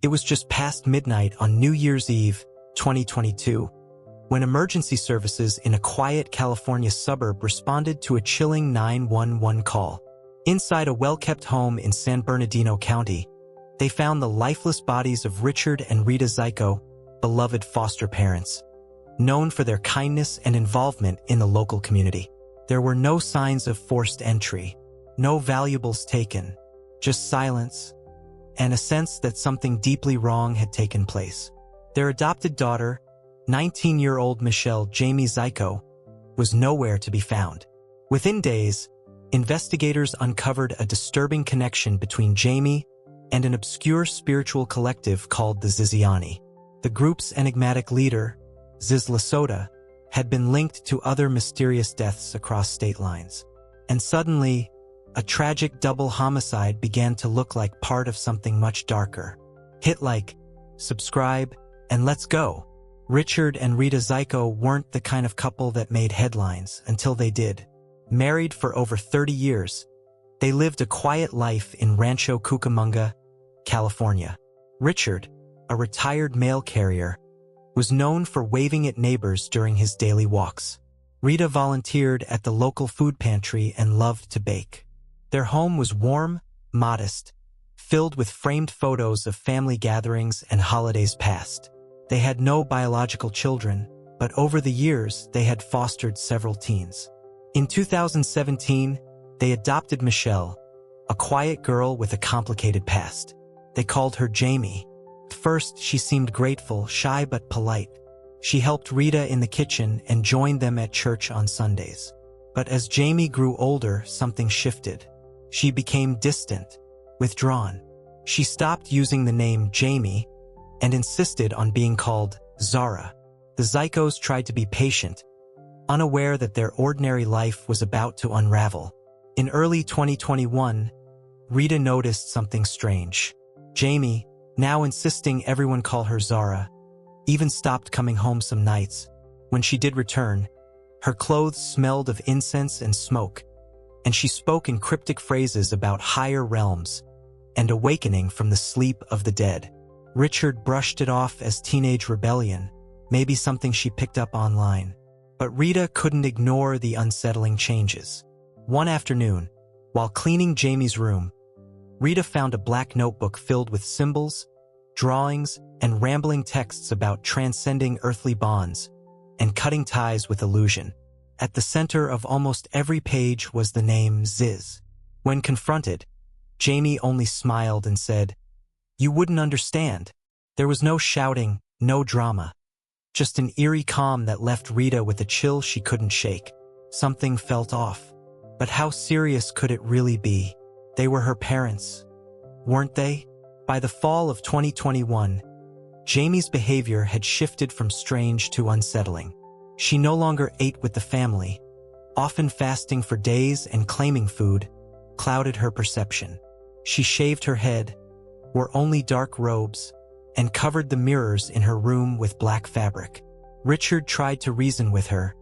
It was just past midnight on New Year's Eve, 2022, when emergency services in a quiet California suburb responded to a chilling 911 call. Inside a well-kept home in San Bernardino County, they found the lifeless bodies of Richard and Rita Zaiko, beloved foster parents, known for their kindness and involvement in the local community. There were no signs of forced entry, no valuables taken, just silence, and a sense that something deeply wrong had taken place. Their adopted daughter, 19-year-old Michelle Jamie Zaiko, was nowhere to be found. Within days, investigators uncovered a disturbing connection between Jamie and an obscure spiritual collective called the Ziziani. The group's enigmatic leader, Ziz LaSota, had been linked to other mysterious deaths across state lines. And suddenly, a tragic double homicide began to look like part of something much darker. Hit like, subscribe, and let's go. Richard and Rita Zaiko weren't the kind of couple that made headlines until they did. Married for over 30 years, they lived a quiet life in Rancho Cucamonga, California. Richard, a retired mail carrier, was known for waving at neighbors during his daily walks. Rita volunteered at the local food pantry and loved to bake. Their home was warm, modest, filled with framed photos of family gatherings and holidays past. They had no biological children, but over the years they had fostered several teens. In 2017, they adopted Michelle, a quiet girl with a complicated past. They called her Jamie. At first, she seemed grateful, shy but polite. She helped Rita in the kitchen and joined them at church on Sundays. But as Jamie grew older, something shifted. She became distant, withdrawn. She stopped using the name Jamie and insisted on being called Zara. The Zaikos tried to be patient, unaware that their ordinary life was about to unravel. In early 2021, Rita noticed something strange. Jamie, now insisting everyone call her Zara, even stopped coming home some nights. When she did return, her clothes smelled of incense and smoke, and she spoke in cryptic phrases about higher realms and awakening from the sleep of the dead. Richard brushed it off as teenage rebellion, maybe something she picked up online. But Rita couldn't ignore the unsettling changes. One afternoon, while cleaning Jamie's room, Rita found a black notebook filled with symbols, drawings, and rambling texts about transcending earthly bonds and cutting ties with illusion. At the center of almost every page was the name Ziz. When confronted, Jamie only smiled and said, "You wouldn't understand." There was no shouting, no drama, just an eerie calm that left Rita with a chill she couldn't shake. Something felt off. But how serious could it really be? They were her parents, weren't they? By the fall of 2021, Jamie's behavior had shifted from strange to unsettling. She no longer ate with the family, often fasting for days and claiming food clouded her perception. She shaved her head, wore only dark robes, and covered the mirrors in her room with black fabric. Richard tried to reason with her,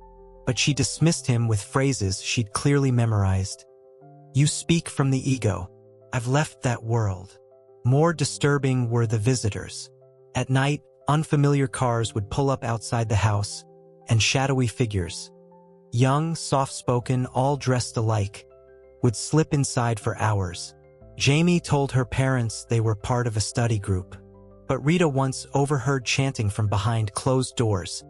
but she dismissed him with phrases she'd clearly memorized. "You speak from the ego. I've left that world." More disturbing were the visitors. At night, unfamiliar cars would pull up outside the house, and shadowy figures, young, soft-spoken, all dressed alike, would slip inside for hours. Jamie told her parents they were part of a study group, but Rita once overheard chanting from behind closed doors,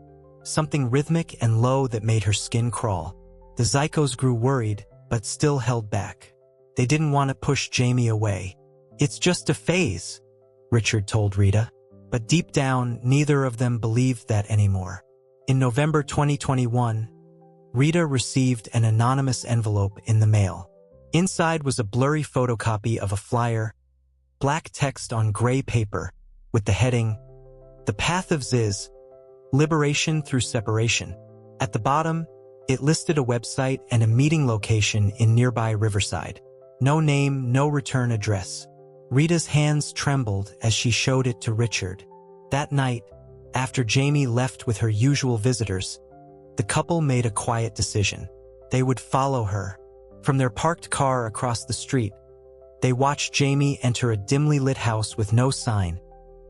something rhythmic and low that made her skin crawl. The Zaikos grew worried, but still held back. They didn't want to push Jamie away. "It's just a phase," Richard told Rita, but deep down, neither of them believed that anymore. In November 2021, Rita received an anonymous envelope in the mail. Inside was a blurry photocopy of a flyer, black text on gray paper, with the heading, "The Path of Ziz, Liberation Through Separation." At the bottom, it listed a website and a meeting location in nearby Riverside. No name, no return address. Rita's hands trembled as she showed it to Richard. That night, after Jamie left with her usual visitors, the couple made a quiet decision. They would follow her. From their parked car across the street, they watched Jamie enter a dimly lit house with no sign,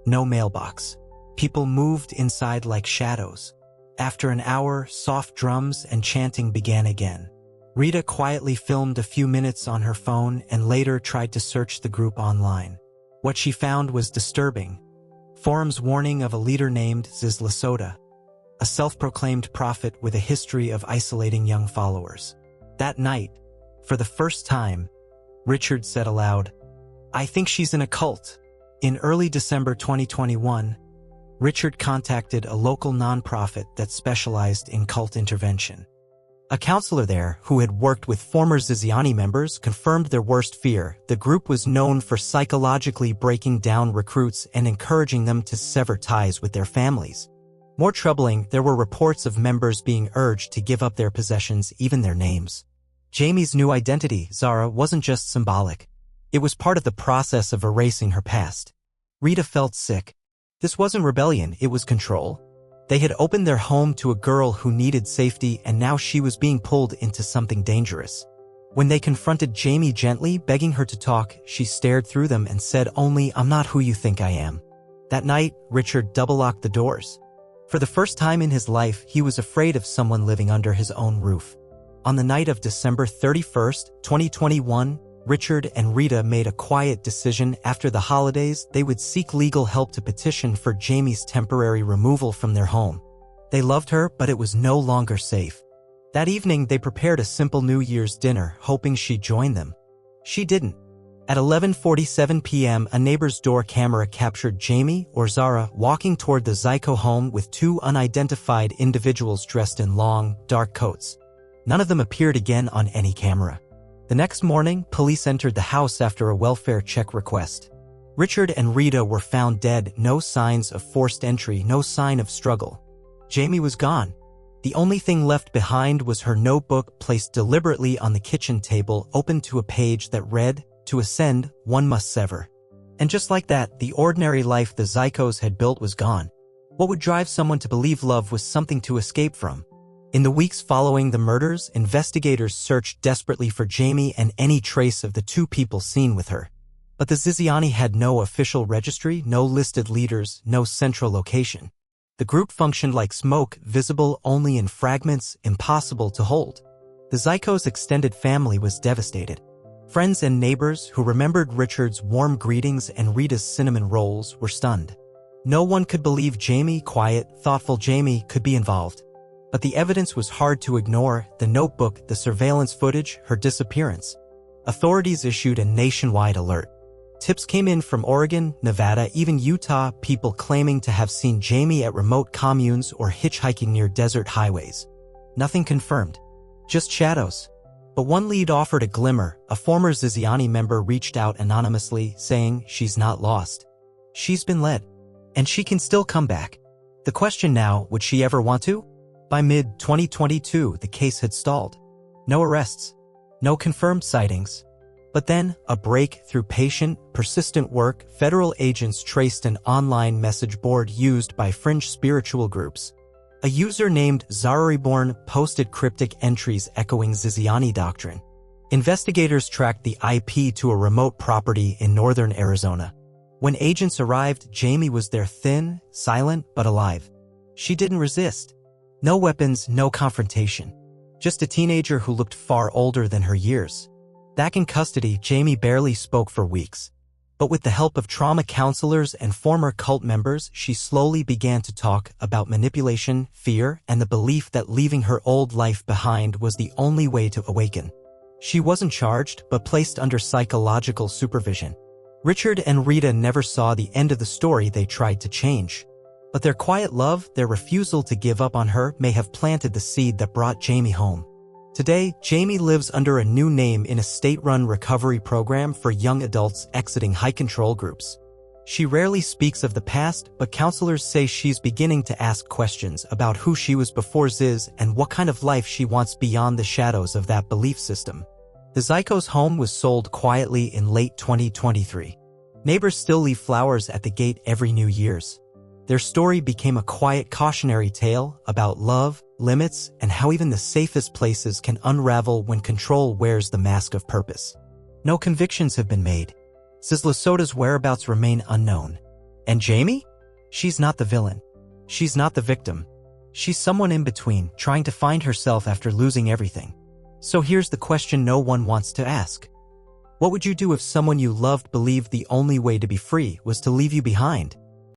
No mailbox. People moved inside like shadows. After an hour, soft drums and chanting began again. Rita quietly filmed a few minutes on her phone and later tried to search the group online. What she found was disturbing. Forums warning of a leader named Ziz LaSota, a self-proclaimed prophet with a history of isolating young followers. That night, for the first time, Richard said aloud, "I think she's in a cult." In early December 2021, Richard contacted a local nonprofit that specialized in cult intervention. A counselor there, who had worked with former Ziziani members, confirmed their worst fear. The group was known for psychologically breaking down recruits and encouraging them to sever ties with their families. More troubling, there were reports of members being urged to give up their possessions, even their names. Jamie's new identity, Zara, wasn't just symbolic. It was part of the process of erasing her past. Rita felt sick. This wasn't rebellion, it was control. They had opened their home to a girl who needed safety, and now she was being pulled into something dangerous. When they confronted Jamie gently, begging her to talk, she stared through them and said only, "I'm not who you think I am." That night, Richard double-locked the doors. For the first time in his life, he was afraid of someone living under his own roof. On the night of December 31st, 2021, Richard and Rita made a quiet decision. After the holidays, they would seek legal help to petition for Jamie's temporary removal from their home. They loved her, but it was no longer safe. That evening, they prepared a simple New Year's dinner, hoping she'd join them. She didn't. At 11:47 p.m., a neighbor's door camera captured Jamie, or Zara, walking toward the Zaiko home with two unidentified individuals dressed in long, dark coats. None of them appeared again on any camera. The next morning, police entered the house after a welfare check request. Richard and Rita were found dead, no signs of forced entry, no sign of struggle. Jamie was gone. The only thing left behind was her notebook, placed deliberately on the kitchen table, open to a page that read, "To ascend, one must sever." And just like that, the ordinary life the Zaikos had built was gone. What would drive someone to believe love was something to escape from? In the weeks following the murders, investigators searched desperately for Jamie and any trace of the two people seen with her. But the Ziziani had no official registry, no listed leaders, no central location. The group functioned like smoke, visible only in fragments, impossible to hold. The Zaiko's extended family was devastated. Friends and neighbors who remembered Richard's warm greetings and Rita's cinnamon rolls were stunned. No one could believe Jamie, quiet, thoughtful Jamie, could be involved. But the evidence was hard to ignore: the notebook, the surveillance footage, her disappearance. Authorities issued a nationwide alert. Tips came in from Oregon, Nevada, even Utah, people claiming to have seen Jamie at remote communes or hitchhiking near desert highways. Nothing confirmed. Just shadows. But one lead offered a glimmer. A former Ziziani member reached out anonymously, saying she's not lost. She's been led. And she can still come back. The question now, would she ever want to? By mid-2022, the case had stalled. No arrests. No confirmed sightings. But then, a break through patient, persistent work. Federal agents traced an online message board used by fringe spiritual groups. A user named Zara Reborn posted cryptic entries echoing Ziziani doctrine. Investigators tracked the IP to a remote property in northern Arizona. When agents arrived, Jamie was there, thin, silent, but alive. She didn't resist. No weapons, no confrontation. Just a teenager who looked far older than her years. Back in custody, Jamie barely spoke for weeks. But with the help of trauma counselors and former cult members, she slowly began to talk about manipulation, fear, and the belief that leaving her old life behind was the only way to awaken. She wasn't charged, but placed under psychological supervision. Richard and Rita never saw the end of the story. They tried to change. But their quiet love, their refusal to give up on her, may have planted the seed that brought Jamie home. Today, Jamie lives under a new name in a state-run recovery program for young adults exiting high-control groups. She rarely speaks of the past, but counselors say she's beginning to ask questions about who she was before Ziz and what kind of life she wants beyond the shadows of that belief system. The Zaiko's home was sold quietly in late 2023. Neighbors still leave flowers at the gate every New Year's. Their story became a quiet cautionary tale about love, limits, and how even the safest places can unravel when control wears the mask of purpose. No convictions have been made. Ziz LaSota's whereabouts remain unknown. And Jamie? She's not the villain. She's not the victim. She's someone in between, trying to find herself after losing everything. So here's the question no one wants to ask. What would you do if someone you loved believed the only way to be free was to leave you behind?